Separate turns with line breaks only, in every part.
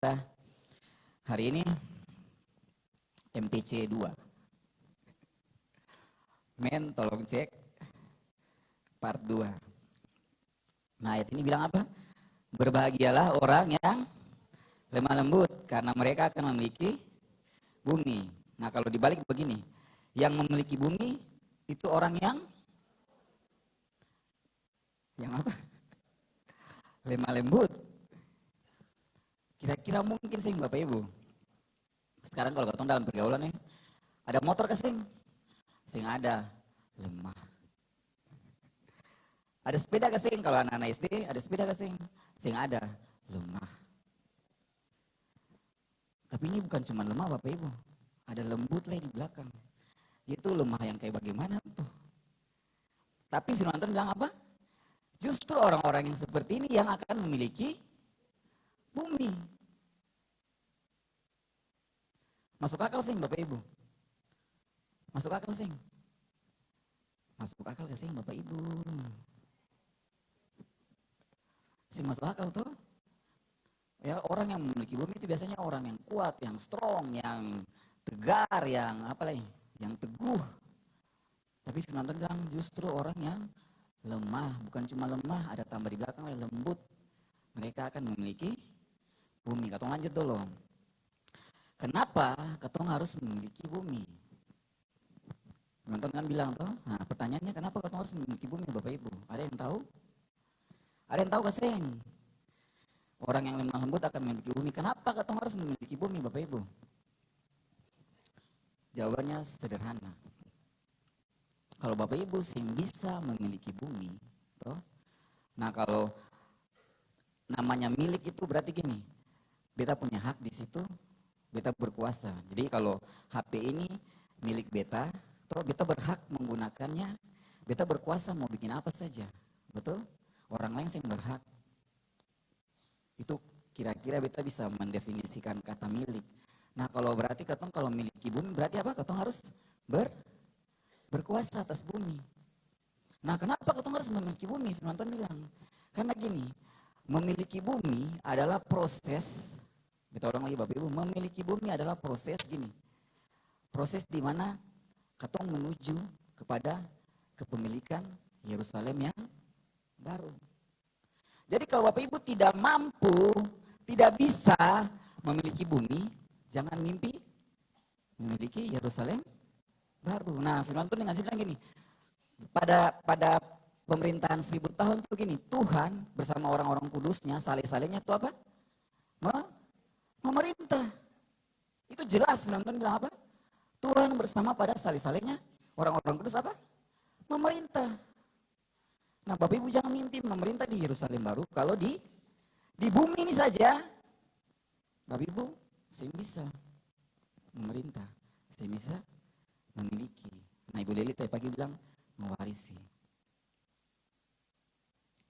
kita hari ini MTC 2. Men tolong cek part 2. Nah ayat ini bilang apa? Berbahagialah orang yang lemah lembut karena mereka akan memiliki bumi. Nah kalau dibalik begini, yang memiliki bumi itu orang yang apa? Lemah lembut. Kira-kira mungkin sih Bapak Ibu. Sekarang kalau ketemu dalam pergaulan nih, ada motor kesing, sing ada lemah. Ada sepeda kesing, kalau anak-anak SD ada sepeda kesing, sing ada lemah. Tapi ini bukan cuma lemah Bapak Ibu, ada lembut lagi di belakang. Itu lemah yang kayak bagaimana tuh? Tapi firman Tuhan bilang apa? Justru orang-orang yang seperti ini yang akan memiliki bumi. Masuk akal sih Bapak Ibu? Masuk akal sih? Masuk akal gak sih Bapak Ibu? Sih masuk akal tuh? Ya orang yang memiliki bumi itu biasanya orang yang kuat, yang strong, yang tegar, yang apa lagi? Yang teguh. Tapi firman Tuhan bilang justru orang yang lemah, bukan cuma lemah, ada tambah di belakang lembut. Mereka akan memiliki bumi. Katong lanjut dulu. Kenapa katong harus memiliki bumi? Nonton kan bilang tuh. Nah pertanyaannya kenapa katong harus memiliki bumi Bapak Ibu? Ada yang tahu? Ada yang tahu gak sih? Orang yang lemah lembut akan memiliki bumi. Kenapa katong harus memiliki bumi Bapak Ibu? Jawabannya sederhana. Kalau Bapak Ibu sih bisa memiliki bumi, toh? Nah kalau namanya milik itu berarti gini, beta punya hak di situ, beta berkuasa. Jadi kalau HP ini milik beta, toh beta berhak menggunakannya, beta berkuasa mau bikin apa saja, betul? Orang lain yang berhak. Itu kira-kira beta bisa mendefinisikan kata milik. Nah kalau berarti katong kalau miliki bumi berarti apa? Katong harus berkuasa atas bumi. Nah kenapa katong harus memiliki bumi? Firman Tuhan bilang, karena gini, memiliki bumi adalah proses, kita ulang lagi Bapak Ibu, memiliki bumi adalah proses gini, proses di mana katong menuju kepada kepemilikan Yerusalem yang baru. Jadi kalau Bapak Ibu tidak mampu, tidak bisa memiliki bumi, jangan mimpi memiliki Yerusalem baru. Nah firman Tuhan dengan bilang gini, pada pemerintahan 1000 tahun tuh gini, Tuhan bersama orang-orang kudusnya, saleh-salehnya itu apa? Memerintah. Itu jelas firman Tuhan bilang apa? Tuhan bersama pada saleh-salehnya, orang-orang kudus apa? Memerintah. Nah Bapak Ibu jangan mimpi memerintah di Yerusalem baru, kalau di bumi ini saja, Bapak Ibu saya bisa memerintah, saya bisa memiliki. Nah Ibu Leli tadi pagi bilang mewarisi.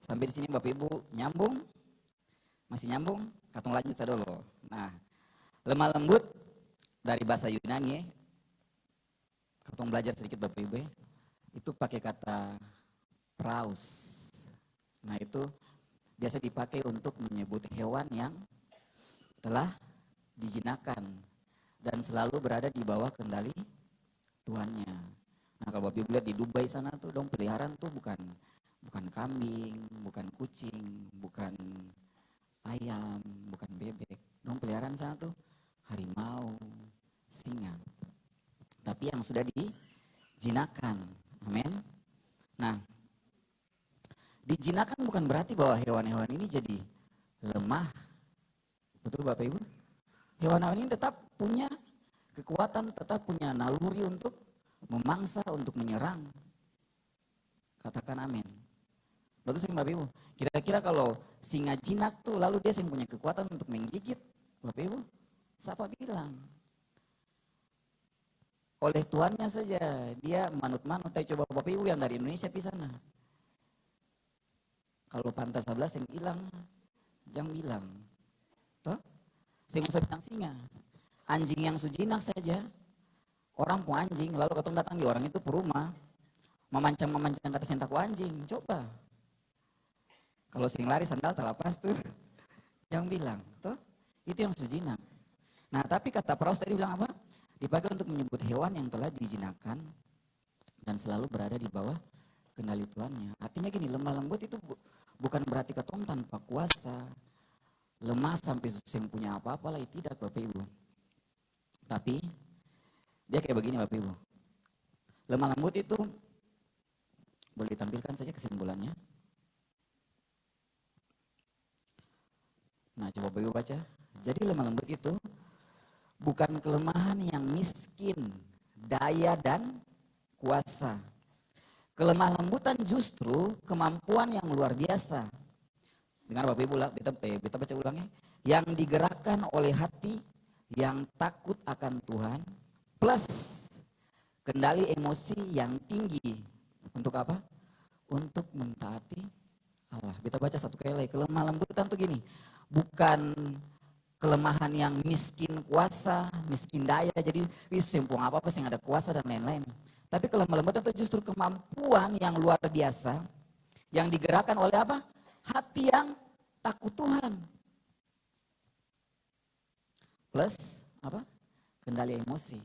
Sampai di sini Bapak Ibu nyambung? Masih nyambung? Katong lanjut saja dulu. Nah, lemah lembut dari bahasa Yunani, katong belajar sedikit Bapak Ibu, itu pakai kata praus. Nah itu biasa dipakai untuk menyebut hewan yang telah dijinakkan dan selalu berada di bawah kendali tuannya. Nah kalau Bapak Ibu lihat di Dubai sana tuh dong peliharaan tuh bukan kambing, bukan kucing, bukan ayam, bukan bebek. Dong peliharaan sana tuh harimau, singa. Tapi yang sudah dijinakan. Amin. Nah, dijinakan bukan berarti bahwa hewan-hewan ini jadi lemah. Betul Bapak Ibu? Hewan-hewan ini tetap punya kekuatan, tetap punya naluri untuk memangsa, untuk menyerang. Katakan amin. Betul sih Bapak Ibu? Kira-kira kalau singa jinak tuh lalu dia punya kekuatan untuk menggigit, Bapak Ibu, siapa bilang? Oleh tuannya saja, dia manut-manut. Tapi coba Bapak Ibu yang dari Indonesia di sana. Kalau pantas 11 yang hilang, jangan bilang. Toh? Sing usah bilang singa. Anjing yang sujinak saja, orang pun anjing, lalu ketemu datang di orang itu ke rumah, memancang kata sentaku anjing, coba. Kalau sing lari sandal tak lepas tuh, jangan bilang, toh Itu yang sejinak. Nah tapi kata Paulus tadi bilang apa? Dipakai untuk menyebut hewan yang telah dijinakan dan selalu berada di bawah kendali tuannya. Artinya gini, lemah lembut itu bukan berarti ketong tanpa kuasa, lemah sampai susah punya apa-apa lah, tidak Bapak Ibu. Tapi dia kayak begini Bapak Ibu. Lemah lembut itu boleh ditampilkan saja kesimpulannya. Nah coba Bapak Ibu baca. Jadi lemah lembut itu bukan kelemahan yang miskin daya dan kuasa. Kelemah lembutan justru kemampuan yang luar biasa. Dengar Bapak Ibu, kita baca ulangnya. Yang digerakkan oleh hati yang takut akan Tuhan plus kendali emosi yang tinggi. Untuk apa? Untuk mentaati Allah. Kita baca satu kali lagi. Kelemah lembutan tuh gini, bukan kelemahan yang miskin kuasa, miskin daya, jadi sempung apa-apa yang ada kuasa dan lain-lain. Tapi kelemah lembutan itu justru kemampuan yang luar biasa yang digerakkan oleh apa? Hati yang takut Tuhan. Plus apa? Kendali emosi,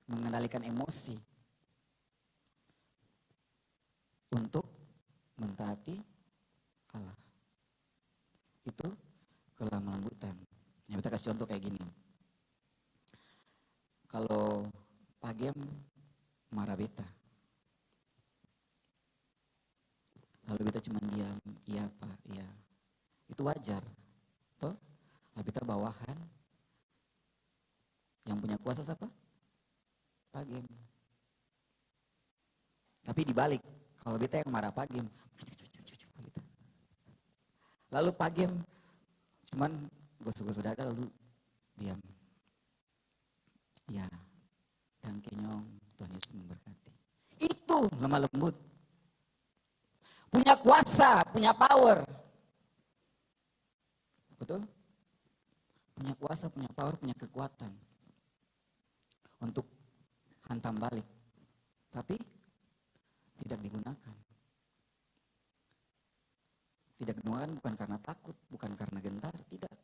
mengendalikan emosi untuk mentaati Allah. Itu kelemah lembutan. Ya, kita kasih contoh kayak gini. Kalau Pagem marah beta, lalu beta cuma diam, iya Pak, iya. Itu wajar, toh? Lalu beta bawahan, yang punya kuasa siapa? Pagem. Tapi dibalik, kalau beta yang marah Pagem, lalu Pagem cuman gosok-gosok dada lalu diam. Ya, dan kenyong, Tuhan Yesus memberkati. Itu lemah lembut. Punya kuasa, punya power. Betul? Punya kuasa, punya power, punya kekuatan untuk hantam balik. Tapi tidak digunakan. Tidak digunakan bukan karena takut, bukan karena gentar, tidak.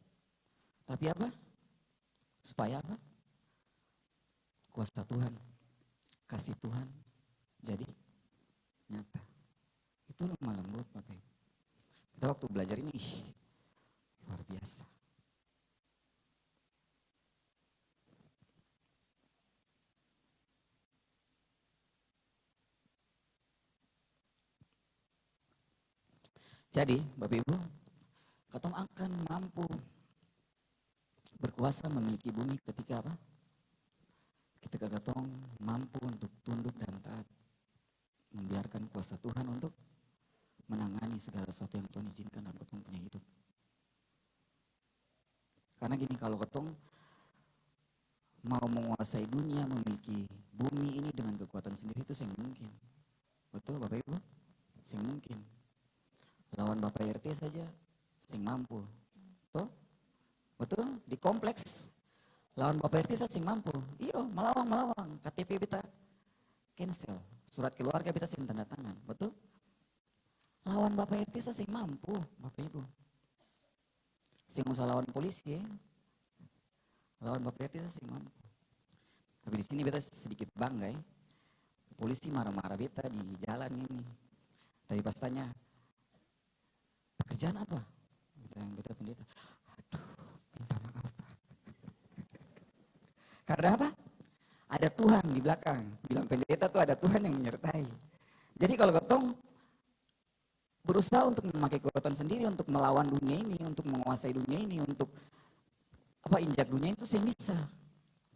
Tapi apa? Supaya apa? Kuasa Tuhan, kasih Tuhan jadi nyata. Itu lemah lembut Bapak Ibu. Kita waktu belajar ini luar biasa. Jadi Bapak Ibu, katong akan mampu berkuasa memiliki bumi ketika apa? Ketika katong mampu untuk tunduk dan taat, membiarkan kuasa Tuhan untuk menangani segala sesuatu yang Tuhan izinkan dalam katong punya hidup. Karena gini, kalau katong mau menguasai dunia, memiliki bumi ini dengan kekuatan sendiri itu sing mungkin. Betul Bapak Ibu? Sing mungkin. Lawan Bapak RT saja sing mampu. Tuh? Betul? Di kompleks lawan Bapak RT saja sing mampu. Iyo, melawang. KTP kita cancel. Surat keluarga kita sing tanda tangan. Betul? Lawan Bapak RT saja sing mampu, Bapak Ibu. Sing usah lawan polisi ya. Lawan Bapak RT saja sing mampu. Tapi di sini beta sedikit bangga ya. Polisi marah-marah beta di jalan ini. Tapi pas tanya, pekerjaan apa? Beta pendeta. Aduh, minta maaf Pak. Karena apa? Ada Tuhan di belakang. Bilang pendeta tuh ada Tuhan yang menyertai. Jadi kalau ketong berusaha untuk memakai kekuatan sendiri untuk melawan dunia ini, untuk menguasai dunia ini, untuk injak dunia itu sih bisa.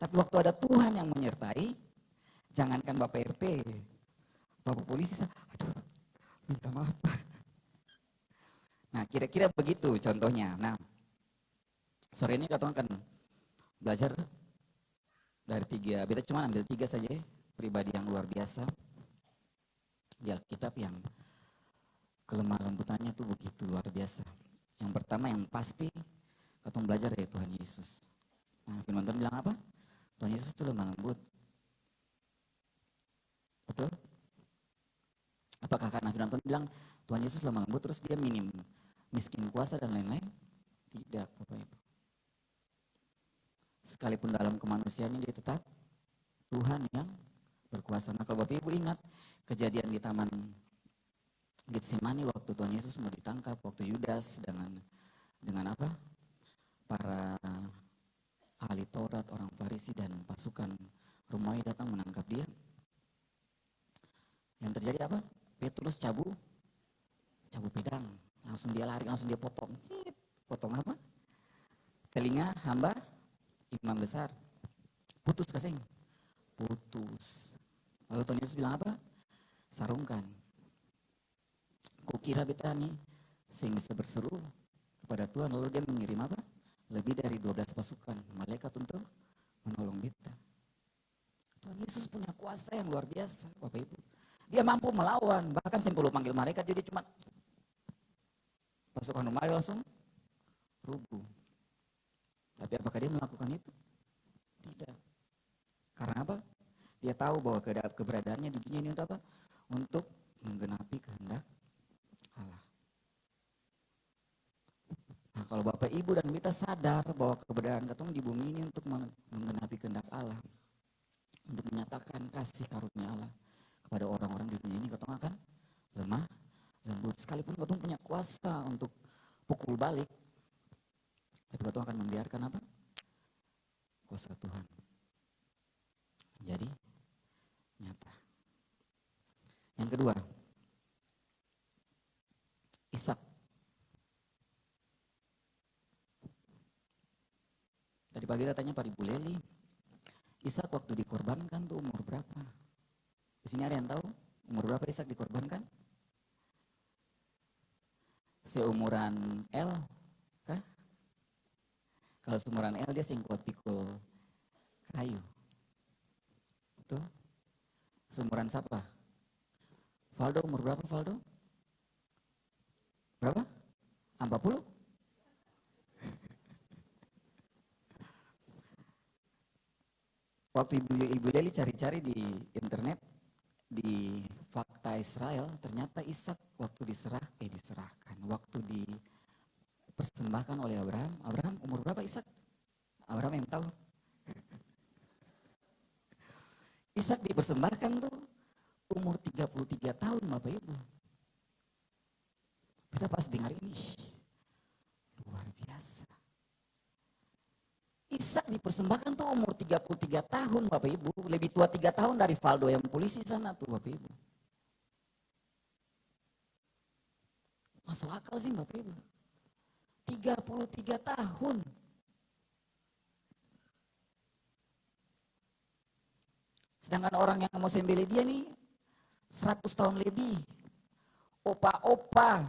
Tapi waktu ada Tuhan yang menyertai, jangankan Bapak RT, Bapak polisi, aduh minta maaf Pak. Nah kira-kira begitu contohnya. Nah sore ini kita akan belajar dari 3, beta cuma ambil 3 saja ya, pribadi yang luar biasa di Alkitab yang kelemah lembutannya tuh begitu luar biasa. Yang pertama yang pasti kita belajar dari Tuhan Yesus. Nah firman Tuhan bilang apa? Tuhan Yesus itu lemah lembut. Betul? Apakah karena firman Tuhan bilang Tuhan Yesus lemah lembut terus dia minim miskin kuasa dan lain-lain? Tidak Bapak Ibu. sekalipun dalam kemanusiaannya dia tetap Tuhan yang berkuasa. Nah, kalau Bapak Ibu ingat kejadian di Taman Getsemani waktu Tuhan Yesus mau ditangkap, waktu Yudas dengan apa? Para ahli Taurat, orang Farisi dan pasukan Romawi datang menangkap dia. Yang terjadi apa? Petrus cabut pedang, langsung dia lari, langsung dia potong. Potong apa? Telinga hamba imam besar. Putus kasing. Putus. Lalu Tuhan Yesus bilang apa? Sarungkan. Kukira beta nih sing bisa berseru kepada Tuhan, lalu dia mengirim apa? Lebih dari 12 pasukan malaikat untuk menolong beta. Tuhan Yesus punya kuasa yang luar biasa, Bapak Ibu. Dia mampu melawan, bahkan sebelum panggil malaikat jadi cuma pasukan Romawi langsung rubuh. Tapi apakah dia melakukan itu? Tidak. Karena apa? Dia tahu bahwa keberadaannya di dunia ini untuk apa? Untuk menggenapi kehendak Allah. Nah, kalau Bapak Ibu dan kita sadar bahwa keberadaan ketemu di bumi ini untuk menggenapi kehendak Allah, untuk menyatakan kasih karunia Allah kepada orang-orang di dunia ini, ketemu akan lemah lembut. Sekalipun ketemu punya kuasa untuk pukul balik, tapi ketemu akan membiarkan apa? Kuasa Tuhan menjadi nyata. Yang kedua, Ishak. Tadi pagi kita tanya Pak Ibu Leli, Ishak waktu dikorbankan tuh umur berapa? Di sini ada yang tahu umur berapa Ishak dikorbankan? Seumuran El kah? Kalau seumuran El dia singkuat pikul kayu. Betul? Seumuran siapa? Valdo umur berapa Valdo? Berapa? 40? Waktu Ibu Leli cari-cari di internet, di Fakta Israel, ternyata Ishak waktu diserahkan, waktu dipersembahkan oleh Abraham umur berapa Ishak? Abraham yang tahu. Ishak dipersembahkan tuh umur 33 tahun Bapak Ibu. Kita pas dengar ini, luar biasa. Ishak dipersembahkan tuh umur 33 tahun Bapak Ibu, lebih tua 3 tahun dari Valdo yang polisi sana tuh Bapak Ibu. Masuk akal sih Bapak Ibu. 33 tahun. Sedangkan orang yang mau sembelih dia nih 100 tahun lebih. Opa-opa.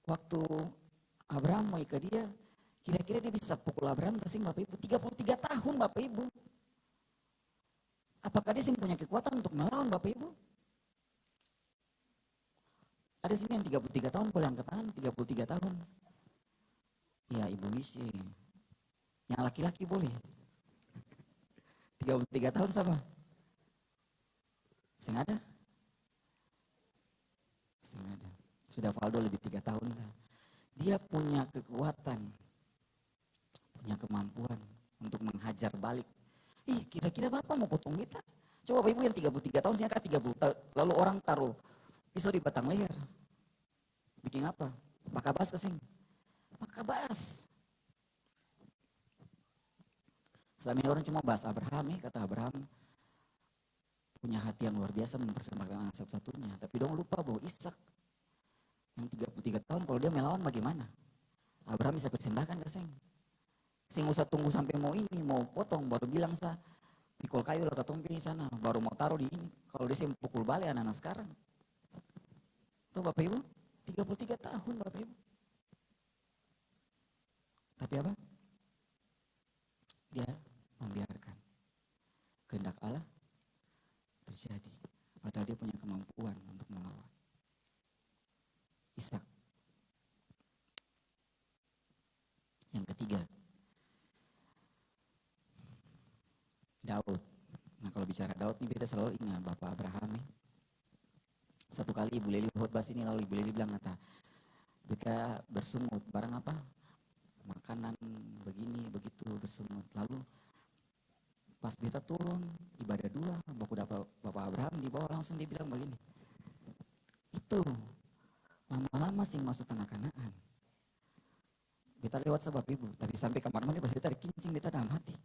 Waktu Abraham mau ikat dia, kira-kira dia bisa pukul Abraham kasih Bapak Ibu? 33 tahun Bapak Ibu. Apakah dia punya kekuatan untuk melawan Bapak Ibu? Ada sini yang 33 tahun boleh angkat tangan, 33 tahun. Ya Ibu Wisi. Yang laki-laki boleh. 33 tahun sama? Sengaja? Sengaja. Sudah Valdo lebih 3 tahun. Dia punya kekuatan, punya kemampuan untuk menghajar balik. Kira-kira Bapak mau potong kita? Coba Bapak Ibu yang 33 tahun, saya 30 tahun. Lalu orang taruh pisau di batang leher. Bikin apa? Makabas kesing. Makabas. Selama ini orang cuma bahas Abraham, kata Abraham punya hati yang luar biasa mempersembahkan anak satu-satunya. Tapi dong lupa bahwa Ishak yang 33 tahun kalau dia melawan bagaimana? Abraham bisa persembahkan ke Sing usah tunggu sampai mau potong baru bilang pikul kayu lah ketompi sana, baru mau taruh di ini. Kalau dia pukul balik anak-anak sekarang. Tuh Bapak Ibu, 33 tahun Bapak Ibu. Tapi apa? Dia membiarkan kehendak Allah terjadi. Padahal dia punya kemampuan untuk melawan. Ishak. Yang ketiga, Daud. Nah kalau bicara Daud nih kita selalu ingat Bapak Abraham nih. Satu kali Ibu Leli khotbah sini lalu Ibu Leli bilang kata, Mereka bersungut, barang apa? Makanan begini, begitu bersungut. Lalu pas kita turun ibadah dua, Bapak Abraham di bawah langsung dia bilang begini, itu lama-lama sing masuk tanah Kanaan. Beta lewat sebab ibu, tapi sampai kamar mandi pas beta ada kincing beta dalam hati.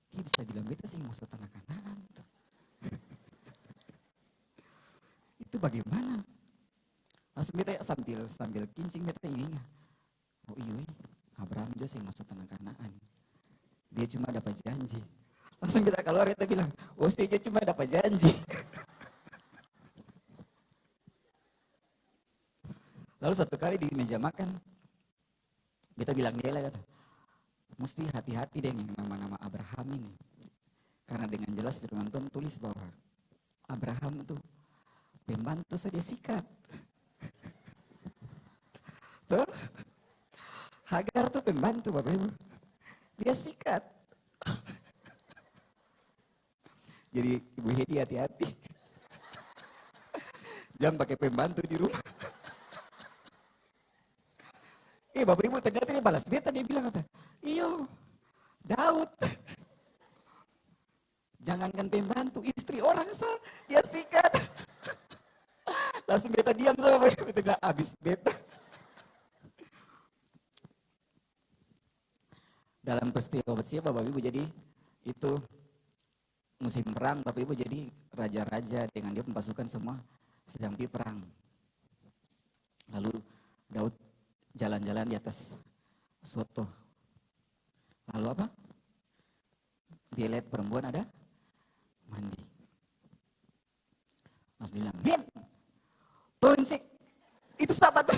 Dia bisa bilang beta sing masuk tanah Kanaan. Itu bagaimana? Langsung beta sambil kincing beta ingat. Oh iya, Abraham juga sing masuk tanah Kanaan. Dia cuma dapat janji. Langsung beta keluar beta bilang, oh dia cuma dapat janji. Lalu satu kali di meja makan, beta bilang dia lah, mesti hati-hati dengan nama-nama Abraham ini. Karena dengan jelas firman Tuhan tulis bahwa Abraham itu pembantu saja sikat. Tuh, Hagar tuh pembantu Bapak Ibu. Dia sikat. Jadi Ibu Hedi hati-hati. Jangan pakai pembantu di rumah. Bapak Ibu ternyata dia balas beta, dia bilang kata, iyo Daud. Jangankan pembantu, istri orang sah, dia sikat. Langsung beta diam sama Bapak Ibu, beta bilang habis beta. Dalam peristiwa Bathseba Bapak Ibu, jadi itu musim perang, Bapak Ibu, jadi raja-raja dengan dia pasukan semua sedang pergi perang. Lalu Daud jalan-jalan di atas soto. Lalu apa? Dia lihat perempuan ada mandi. Langsung bilang, "Men, tolong cek, itu sahabat."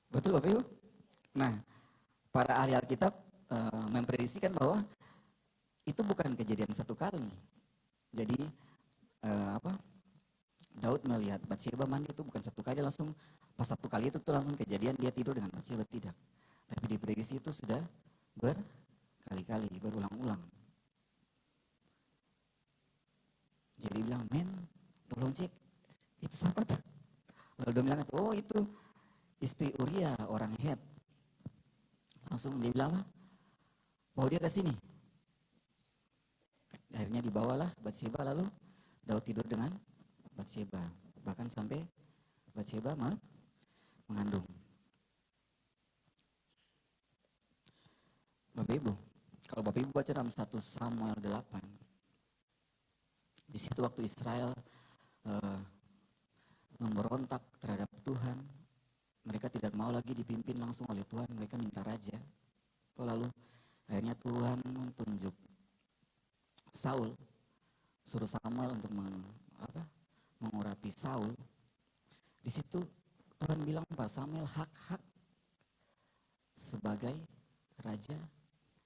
Betul Bapak Ibu? Nah, para ahli Alkitab memprediksikan bahwa itu bukan kejadian satu kali. Jadi Daud melihat Bathseba mandi itu bukan satu kali langsung, pas satu kali itu tuh langsung kejadian dia tidur dengan Bathseba, tidak. Tapi diprediksi itu sudah berkali-kali, berulang-ulang. Jadi bilang, "Men, tolong cek, itu siapa tuh?" Lalu dia bilang, "Oh itu istri Uria, orang Het." Langsung dia bilang, "Bawa dia ke sini." Akhirnya dibawalah Bathseba, lalu Daud tidur dengan Bathseba. Bahkan sampai Bathseba mengandung. Bapak Ibu, kalau Bapak Ibu baca dalam 1 Samuel 8, di situ waktu Israel memberontak terhadap Tuhan, mereka tidak mau lagi dipimpin langsung oleh Tuhan, mereka minta raja. Lalu akhirnya Tuhan tunjuk Saul, suruh Samuel untuk mengurapi Saul. Di situ Tuhan bilang Pak Samuel hak sebagai raja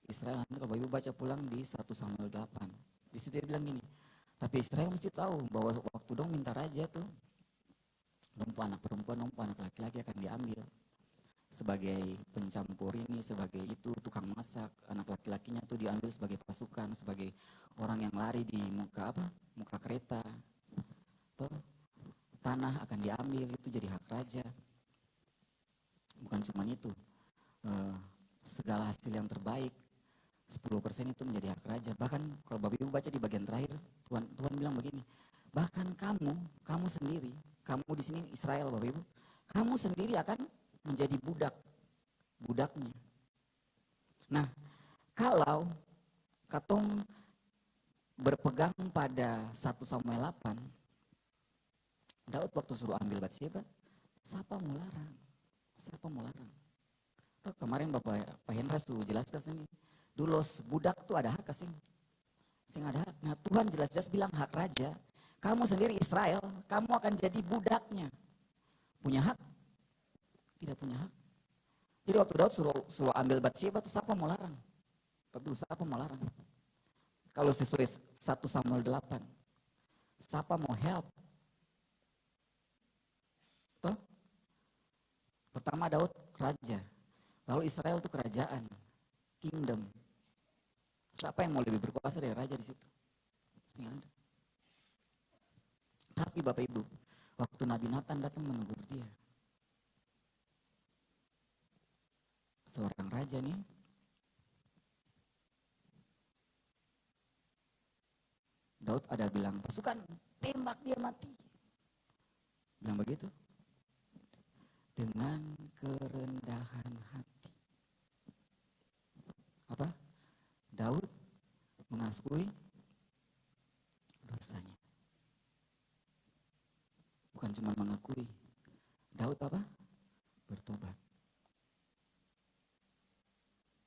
Israel. Nanti kalau Ibu baca pulang di 1 Samuel 8, di situ dia bilang gini, tapi Israel mesti tahu bahwa waktu dong minta raja tuh, dong anak perempuan, dong anak laki-laki akan diambil sebagai pencampur ini, sebagai itu tukang masak. Anak laki-lakinya tuh diambil sebagai pasukan, sebagai orang yang lari di muka kereta. Tuh, tanah akan diambil, itu jadi hak raja. Bukan cuma itu, segala hasil yang terbaik 10% itu menjadi hak raja. Bahkan kalau Bapak Ibu baca di bagian terakhir, Tuhan bilang begini, bahkan kamu sendiri, kamu di sini Israel Bapak Ibu, kamu sendiri akan menjadi budaknya. Nah, kalau katong berpegang pada 1 Samuel 8, Daud waktu suruh ambil Bathseba, siapa mau larang? Kemarin Pak Hendra suruh jelaskan sini, dulu budak tuh ada hak sing ada hak. Nah, Tuhan jelas-jelas bilang hak raja, kamu sendiri Israel, kamu akan jadi budaknya. Punya hak? Tidak punya hak. Jadi waktu Daud suruh ambil Bathseba, itu siapa mau larang? Tapi siapa mau larang? Kalau sesuai 1 Samuel 8, siapa mau help? Toh? Pertama Daud raja, lalu Israel itu kerajaan, kingdom. Siapa yang mau lebih berkuasa dari raja di situ? Tidak ada. Tapi Bapak Ibu, Waktu Nabi Nathan datang menegur dia. Seorang raja nih. Daud ada bilang, pasukan tembak dia mati. Bilang begitu. Dengan kerendahan hati. Apa? Daud mengakui dosanya. Bukan cuma mengakui. Daud apa? Bertobat.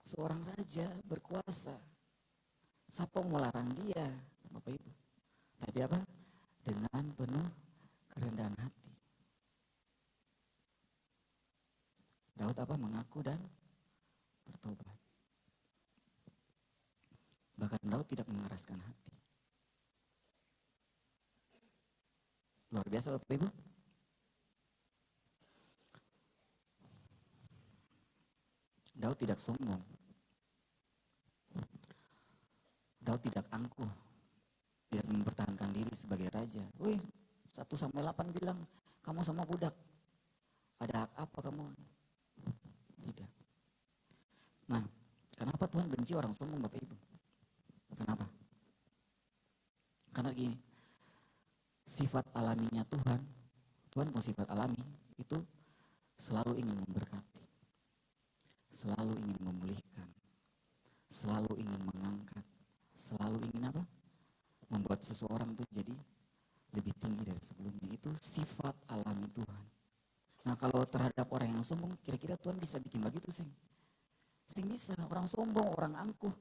Seorang raja berkuasa. Siapa mau melarang dia, Bapak Ibu? Tapi apa? Dengan penuh kerendahan hati. Daud apa? Mengaku dan bertobat. Bahkan Daud tidak mengeraskan hati. Luar biasa Bapak Ibu. Daud tidak sombong. Daud tidak angkuh. Tidak mempertahankan diri sebagai raja. Wih, 1 Samuel 8 bilang, kamu sama budak. Ada hak apa kamu? Tidak. Nah, kenapa Tuhan benci orang sombong Bapak Ibu? Kenapa? Karena gini, sifat alaminya Tuhan punya sifat alami, itu selalu ingin memberkati. Selalu ingin memulihkan. Selalu ingin mengangkat. Selalu ingin apa? Membuat seseorang tuh jadi lebih tinggi dari sebelumnya. Itu sifat alami Tuhan. Nah kalau terhadap orang yang sombong, kira-kira Tuhan bisa bikin begitu sih? Sing bisa, orang sombong, orang angkuh.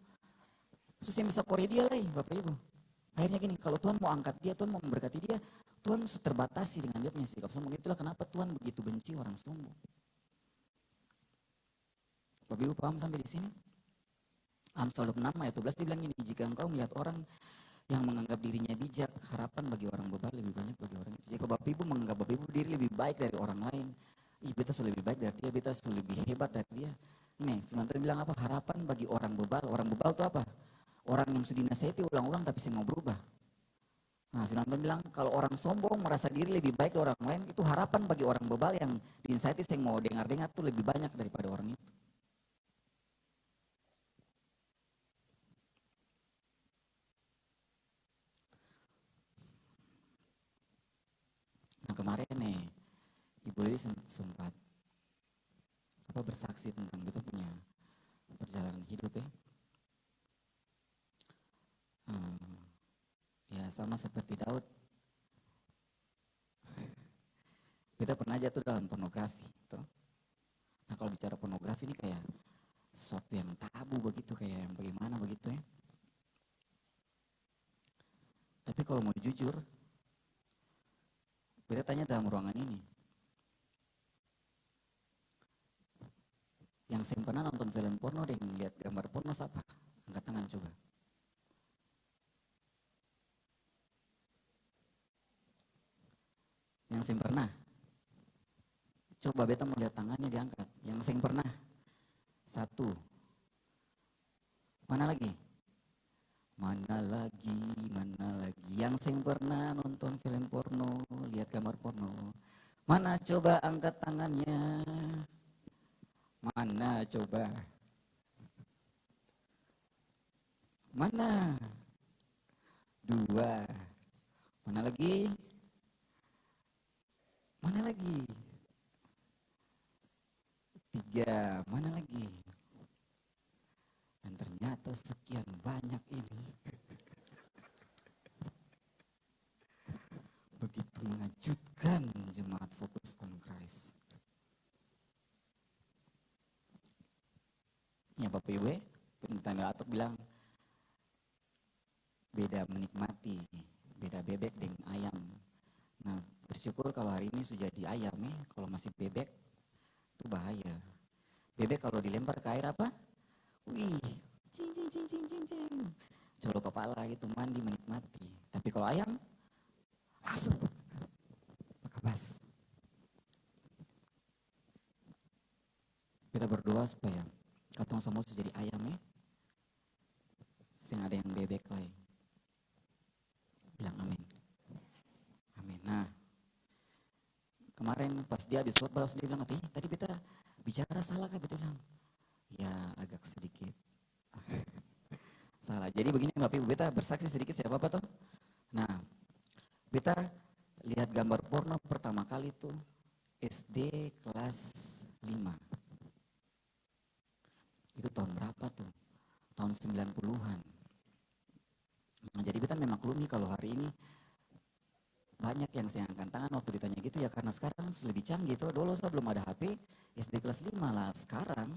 Terus yang bisa kore dia lagi Bapak Ibu. Akhirnya gini, kalau Tuhan mau angkat dia, Tuhan mau memberkati dia, Tuhan terbatasi dengan dia punya sikap sombong. Itulah kenapa Tuhan begitu benci orang sombong. Bapak Ibu paham sampai di sini? Amsal 26 ayat 12 dibilang gini, jika engkau melihat orang yang menganggap dirinya bijak, harapan bagi orang bebal lebih banyak bagi orang itu. Jika Bapak Ibu menganggap Bapak Ibu diri lebih baik dari orang lain, beta sudah lebih baik dari dia, beta sudah lebih hebat dari dia. Nih, firman Tuhan bilang apa? Harapan bagi orang bebal. Orang bebal itu apa? Orang yang sudah dinasihati ulang-ulang tapi saya mau berubah. Nah, firman Tuhan bilang kalau orang sombong merasa diri lebih baik dari orang lain, itu harapan bagi orang bebal yang dinasihati saya mau dengar-dengar tuh lebih banyak daripada orang itu. Nah kemarin nih, Ibu Lili sempat bersaksi tentang kita punya perjalanan hidup ya. Ya sama seperti Daud, kita pernah jatuh dalam pornografi. Tuh. Nah kalau bicara pornografi ini kayak sesuatu yang tabu begitu, kayak yang bagaimana begitu ya. Tapi kalau mau jujur, kita tanya dalam ruangan ini, yang saya pernah nonton film porno dan lihat gambar porno siapa? Angkat tangan coba. Yang saya pernah? Coba beta mau lihat tangannya diangkat. Yang saya pernah? 1. Mana lagi? Mana lagi? Mana lagi? Yang saya pernah nonton film porno, lihat gambar porno. Mana coba angkat tangannya? Mana coba? Mana? 2. Mana lagi? Mana lagi? 3. Mana lagi? Dan ternyata sekian banyak ini. Begitu mengejutkan jemaat Focus on Christ. Ya Bapak Ibu, Tanda Atok bilang beda menikmati, beda bebek dengan ayam. Nah bersyukur kalau hari ini sudah di ayam ya, kalau masih bebek itu bahaya. Bebek kalau dilempar ke air apa? Wih, cing cing cing cing cing cing. Colok kepala gitu, mandi menikmati. Tapi kalau ayam, langsung kebas. Kita berdoa supaya katong semua sudah jadi ayam ya. Sing ada yang bebek lagi. Bilang amin. Amin. Nah, kemarin pas dia habis khotbah langsung dia bilang, tadi beta bicara salah kah? Beta bilang, ya agak sedikit salah. Jadi begini Bapak Ibu, beta bersaksi sedikit siapa apa toh. Nah, beta lihat gambar porno pertama kali tuh SD kelas 5. Itu tahun berapa tuh? Tahun 90-an. Nah, jadi beta memaklumi kalau hari ini banyak yang saya angkat tangan waktu ditanya gitu ya, karena sekarang lebih canggih tuh. Dulu saya belum ada HP, SD kelas 5 lah. Sekarang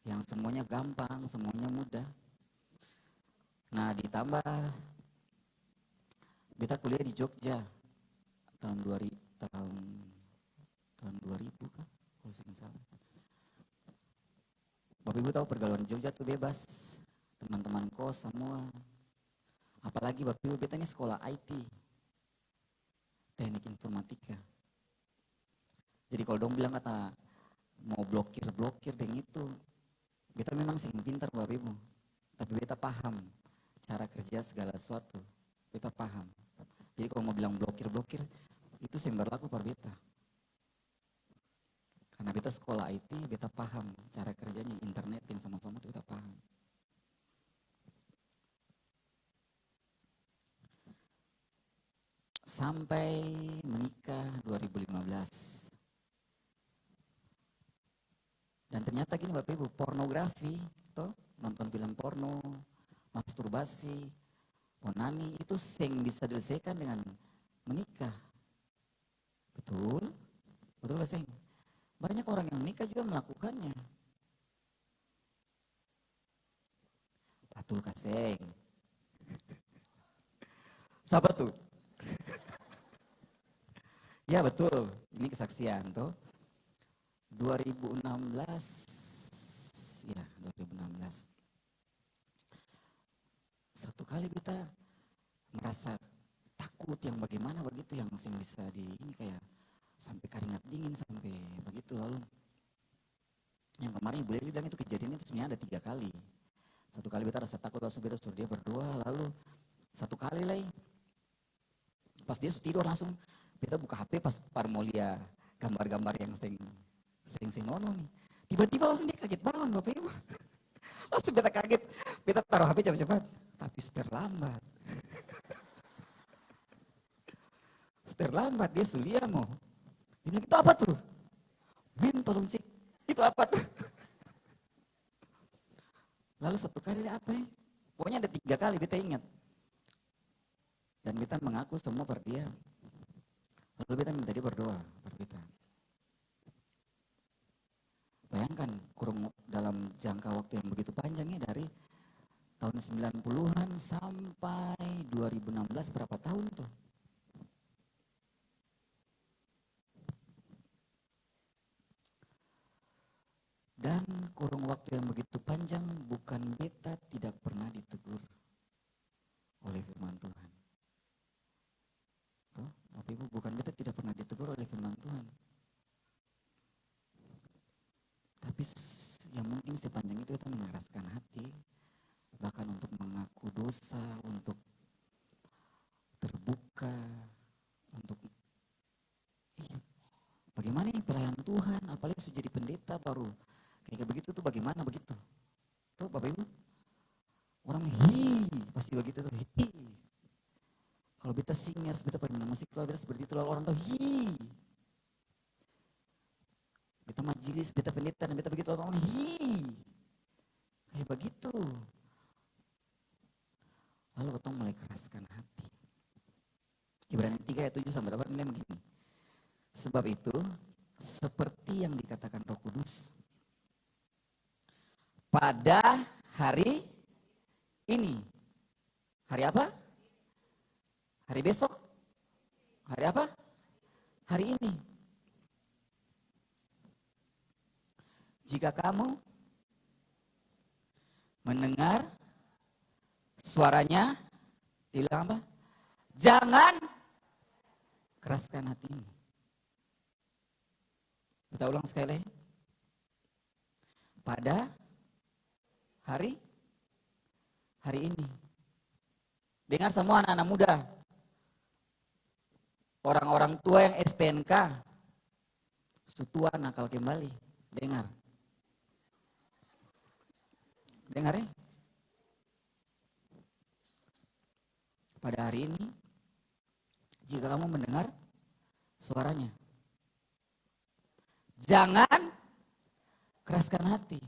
yang semuanya gampang, semuanya mudah. Nah, ditambah beta kuliah di Jogja tahun 2000 kah? Kalau saya nggak salah. Bapak Ibu tahu pergaulan Jogja tuh bebas, teman-teman kos semua. Apalagi Bapak Ibu, beta ini sekolah IT, teknik informatika. Jadi kalau dong bilang kata mau blokir dengan itu, beta memang sing pintar Bapak Ibu, tapi beta paham cara kerja segala sesuatu, beta paham. Jadi kalau mau bilang blokir itu sing berlaku per beta. Karena beta sekolah IT, beta paham cara kerjanya internet yang sama-sama beta paham. Sampai menikah 2015. Dan ternyata gini Bapak Ibu, pornografi, toh, nonton film porno, masturbasi, onani, itu sing bisa diselesaikan dengan menikah. Betul? Betul gak sing? Banyak orang yang menikah juga melakukannya. Betul gak sing? Siapa tuh? Ya betul, ini kesaksian tuh. 2016, ya 2016. Satu kali kita merasa takut yang bagaimana begitu, yang bisa di ini kayak sampai keringat dingin sampai begitu. Lalu yang kemarin Ibu Leli bilang itu kejadian itu sebenarnya ada 3 kali. Satu kali kita rasa takut, langsung kita suruh dia berdoa. Lalu satu kali lagi pas dia sudah tidur langsung kita buka HP pas mau lihat gambar-gambar yang sering nono nih. Tiba-tiba langsung dia kaget bangun Bapak Ibu. Langsung beta kaget, beta taruh HP cepat-cepat, tapi terlambat. Terlambat dia sulia mau. Dia bilang, itu apa tuh? Bin tolong cek, itu apa tuh? Lalu satu kali apa ya? Pokoknya ada 3 kali beta ingat. Dan beta mengaku semua per dia. Lalu beta minta dia berdoa per beta. Bayangkan kurang dalam jangka waktu yang begitu panjangnya dari tahun 90-an sampai 2016, berapa tahun tuh? Dan kurang waktu yang begitu panjang, bukan beta tidak pernah ditegur oleh firman Tuhan. Tuh, Bapak Ibu, bukan beta tidak pernah ditegur oleh firman Tuhan. Tapi yang mungkin sepanjang itu kita mengeraskan hati, bahkan untuk mengaku dosa, untuk terbuka, untuk bagaimana ini pelayan Tuhan, apalagi sudah jadi pendeta baru kayak begitu tuh, bagaimana begitu? Tuh Bapak Ibu, orang pasti begitu tuh, kalau beta singers, beta pemain musik, kalau beta seperti itu, lalu orang tahu beta majelis, beta pendeta, dan beta begitu, orang kayak begitu. Lalu ketemu mulai keraskan hati. Ibrani 3 ayat 7 sampai 8 ini begini. Sebab itu, seperti yang dikatakan Roh Kudus, pada hari ini. Hari apa? Hari besok? Hari apa? Hari ini. Jika kamu mendengar suaranya, dibilang apa? Jangan keraskan hatimu. Kita ulang sekali. Pada hari ini. Dengar semua anak-anak muda. Orang-orang tua yang STNK, sutua nakal kembali. Dengar. Dengar ya. Pada hari ini, jika kamu mendengar suaranya, jangan keraskan hati.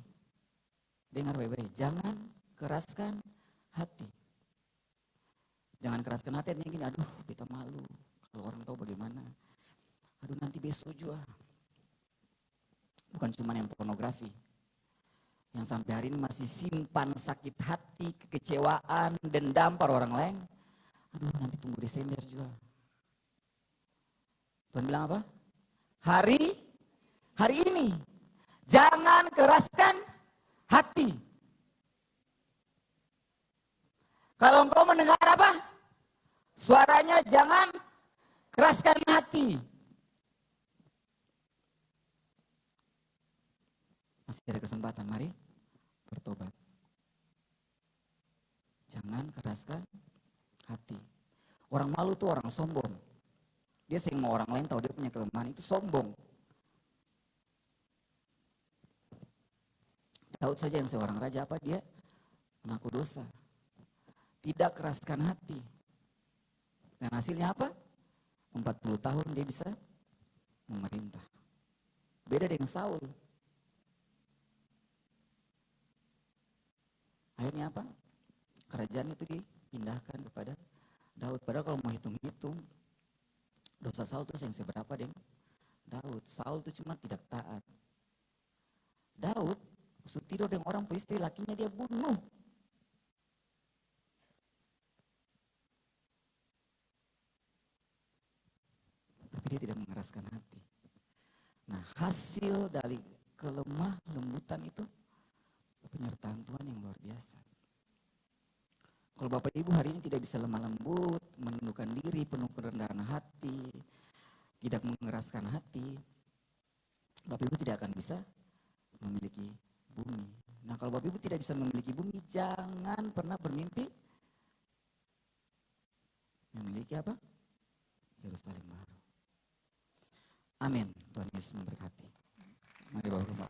Dengar baik-baik, jangan keraskan hati. Jangan keraskan hati, artinya gini, aduh kita malu. Kalau orang tahu bagaimana. Aduh nanti besok juga. Bukan cuma yang pornografi. Yang sampai hari ini masih simpan sakit hati, kekecewaan, dendam pada orang lain. Aduh nanti tunggu Desember juga. Tuhan bilang apa? Hari ini. Jangan keraskan hati. Kalau engkau mendengar apa? Suaranya jangan keraskan hati. Masih ada kesempatan, mari bertobat. Jangan keraskan hati. Orang malu tuh orang sombong. Dia sering mau orang lain tahu dia punya kelemahan, itu sombong. Daud saja yang seorang raja, apa dia? Mengaku dosa. Tidak keraskan hati. Dan hasilnya apa? 40 tahun dia bisa memerintah. Beda dengan Saul. Akhirnya apa? Kerajaan itu dipindahkan kepada Daud. Padahal kalau mau hitung-hitung, dosa Saul itu yang seberapa dengan Daud. Saul itu cuma tidak taat. Daud sutido dengan orang istri lakinya dia bunuh. Tapi dia tidak mengeraskan hati. Nah, hasil dari kelemah lembutan itu penyertaan Tuhan yang luar biasa. Kalau Bapak Ibu hari ini tidak bisa lemah lembut, menundukkan diri, penuh kerendahan hati, tidak mengeraskan hati, Bapak Ibu tidak akan bisa memiliki bumi. Nah, kalau Bapak Ibu tidak bisa memiliki bumi, jangan pernah bermimpi memiliki apa? Yerusalem baru. Amin. Tuhan Yesus memberkati. Mari Bapak Ibu.